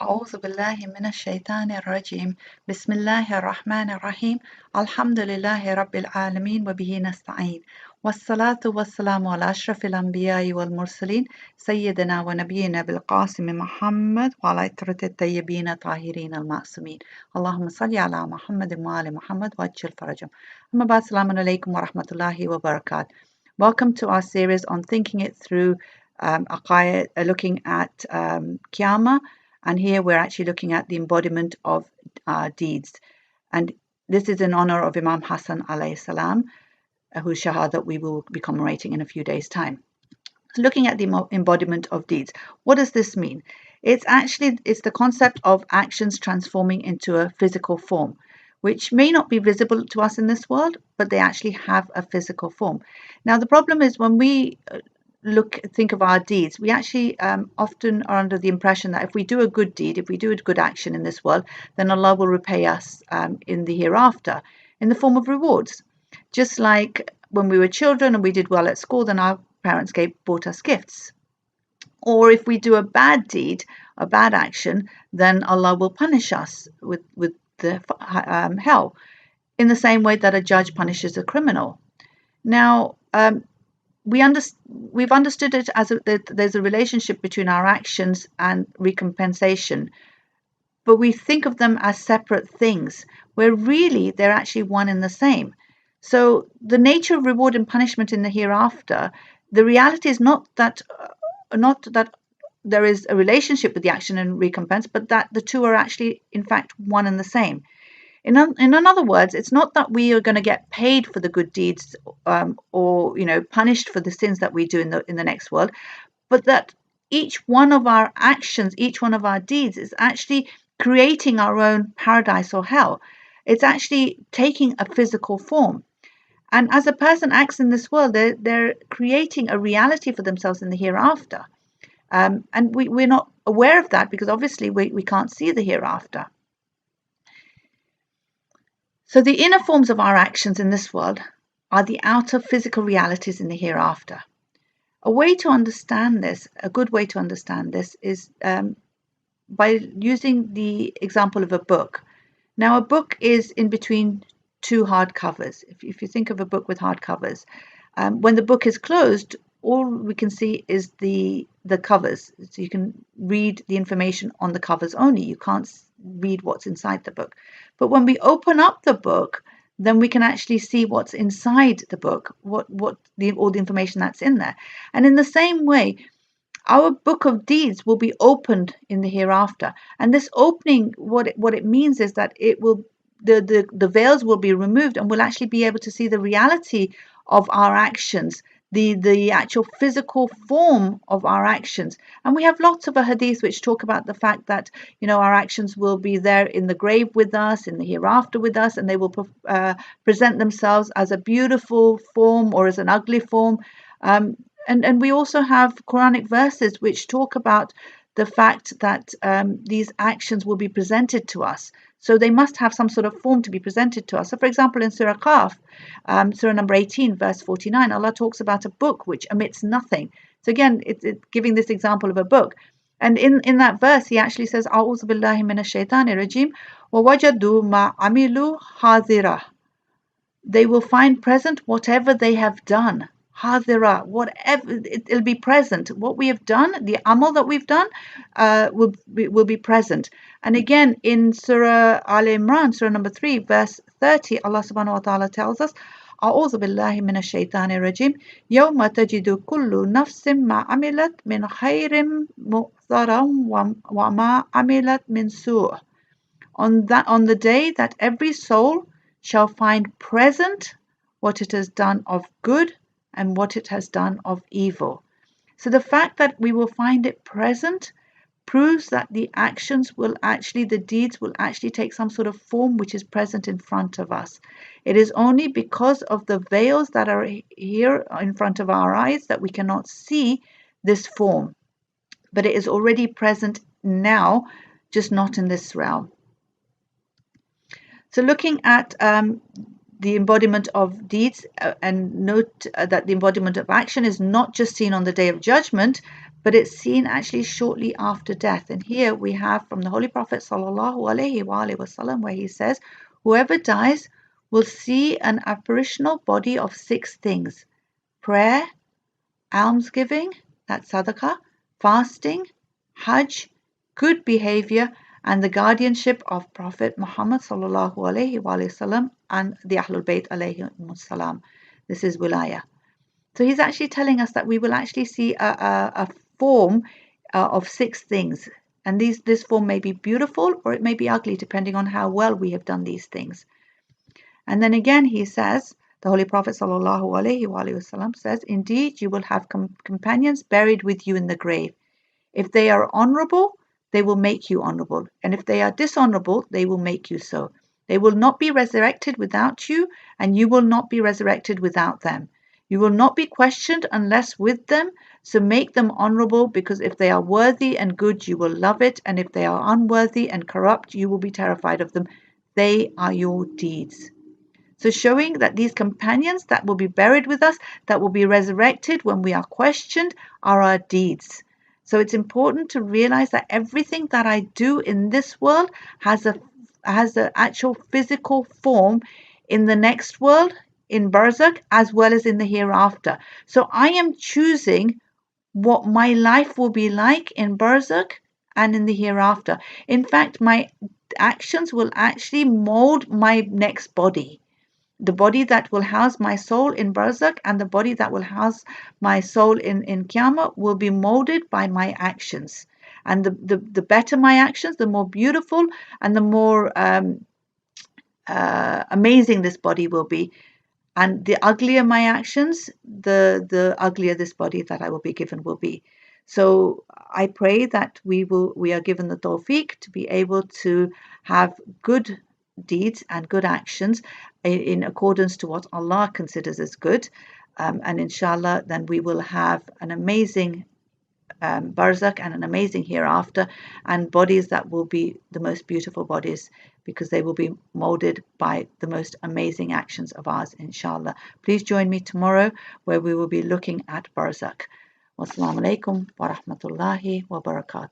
أعوذ بالله من الشيطان الرجيم بسم الله الرحمن الرحيم الحمد لله رب العالمين وبه نستعين والصلاة والسلام على أشرف الأنبياء والمرسلين سيدنا ونبينا بالقاسم محمد وعلى عترة الطيبين الطاهرين المعصومين اللهم صل على محمد وآل محمد وعجل فرجهم أما بعد السلام عليكم ورحمة الله وبركاته. Welcome to our series on thinking it through looking at Qiyamah. And here we're actually looking at the embodiment of deeds. And this is in honor of Imam Hassan alayhi salam, whose shahada we will be commemorating in a few days' time. So looking at the embodiment of deeds, what does this mean? It's the concept of actions transforming into a physical form, which may not be visible to us in this world, but they actually have a physical form. Now, the problem is when we think of our deeds, we actually often are under the impression that if we do a good deed, if we do a good action in this world, then Allah will repay us in the hereafter in the form of rewards. Just like when we were children and we did well at school, then our parents bought us gifts. Or if we do a bad deed, a bad action, then Allah will punish us with the hell, in the same way that a judge punishes a criminal. Now, we've understood it as there's a relationship between our actions and recompensation, but we think of them as separate things, where really they're actually one and the same. So the nature of reward and punishment in the hereafter, the reality is not that there is a relationship with the action and recompense, but that the two are actually, in fact, one and the same. In other words, it's not that we are going to get paid for the good deeds or punished for the sins that we do in the next world, but that each one of our actions, each one of our deeds is actually creating our own paradise or hell. It's actually taking a physical form. And as a person acts in this world, they're creating a reality for themselves in the hereafter. And we're not aware of that because obviously we can't see the hereafter. So the inner forms of our actions in this world are the outer physical realities in the hereafter. A way to understand this, a good way to understand this, is by using the example of a book. Now, a book is in between two hard covers. If you think of a book with hard covers, when the book is closed, all we can see is the covers. So you can read the information on the covers only. You can't read what's inside the book. But when we open up the book, then we can actually see what's inside the book, all the information that's in there. And in the same way, our book of deeds will be opened in the hereafter. And this opening, what it means is that it will the veils will be removed, and we'll actually be able to see the reality of our actions, the actual physical form of our actions. And we have lots of hadith which talk about the fact that our actions will be there in the grave with us, in the hereafter with us, and they will present themselves as a beautiful form or as an ugly form. And we also have Quranic verses which talk about the fact that these actions will be presented to us. So they must have some sort of form to be presented to us. So, for example, in Surah Qaf, Surah number 18, verse 49, Allah talks about a book which emits nothing. So again, it's giving this example of a book. And in that verse, he actually says, "A'udhu billahi minash shaitanir rajim, wa wajadu ma amilu hadira." They will find present whatever they have done. Hadira, whatever, it'll be present. What we have done, the amal that we've done, will be present. And again, in Surah Al Imran, Surah number 3, verse 30, Allah subhanahu wa ta'ala tells us, أعوذ بالله من الشيطان الرجيم يوم تجد كل نفس ما عملت من خير محضرا وما عملت من سوء. On the day that every soul shall find present what it has done of good and what it has done of evil. So the fact that we will find it present proves that the deeds will actually take some sort of form which is present in front of us. It is only because of the veils that are here in front of our eyes that we cannot see this form. But it is already present now, just not in this realm. So looking at the embodiment of deeds, and note that the embodiment of action is not just seen on the Day of Judgment, but it's seen actually shortly after death. And here we have from the Holy Prophet sallallahu alaihi wasallam, where he says, whoever dies will see an apparitional body of 6 things: prayer, almsgiving, that's sadaqah, fasting, hajj, good behavior, and the guardianship of Prophet Muhammad sallallahu alaihi wasallam and the Ahlul Bayt alayhimus salam. This is wilaya. So he's actually telling us that we will actually see a form of 6 things. And this form may be beautiful or it may be ugly, depending on how well we have done these things. And then again, he says, the Holy Prophet sallallahu alaihi wasallam says, indeed, you will have companions buried with you in the grave. If they are honorable, they will make you honorable. And if they are dishonorable, they will make you so. They will not be resurrected without you, and you will not be resurrected without them. You will not be questioned unless with them, so make them honorable, because if they are worthy and good, you will love it, and if they are unworthy and corrupt, you will be terrified of them. They are your deeds. So showing that these companions that will be buried with us, that will be resurrected when we are questioned, are our deeds. So it's important to realize that everything that I do in this world has an actual physical form in the next world, in Barzakh, as well as in the hereafter. So I am choosing what my life will be like in Barzakh and in the hereafter. In fact, my actions will actually mold my next body. The body that will house my soul in Barzakh and the body that will house my soul in Qiyamah will be molded by my actions. And the better my actions, the more beautiful and the more amazing this body will be. And the uglier my actions, the uglier this body that I will be given will be. So I pray that we are given the tawfiq to be able to have good deeds and good actions in accordance to what Allah considers as good. And inshallah, then we will have an amazing barzakh and an amazing hereafter, and bodies that will be the most beautiful bodies, because they will be molded by the most amazing actions of ours, inshallah. Please join me tomorrow where we will be looking at barzakh. Wassalamu alaikum wa rahmatullahi wa barakatuh.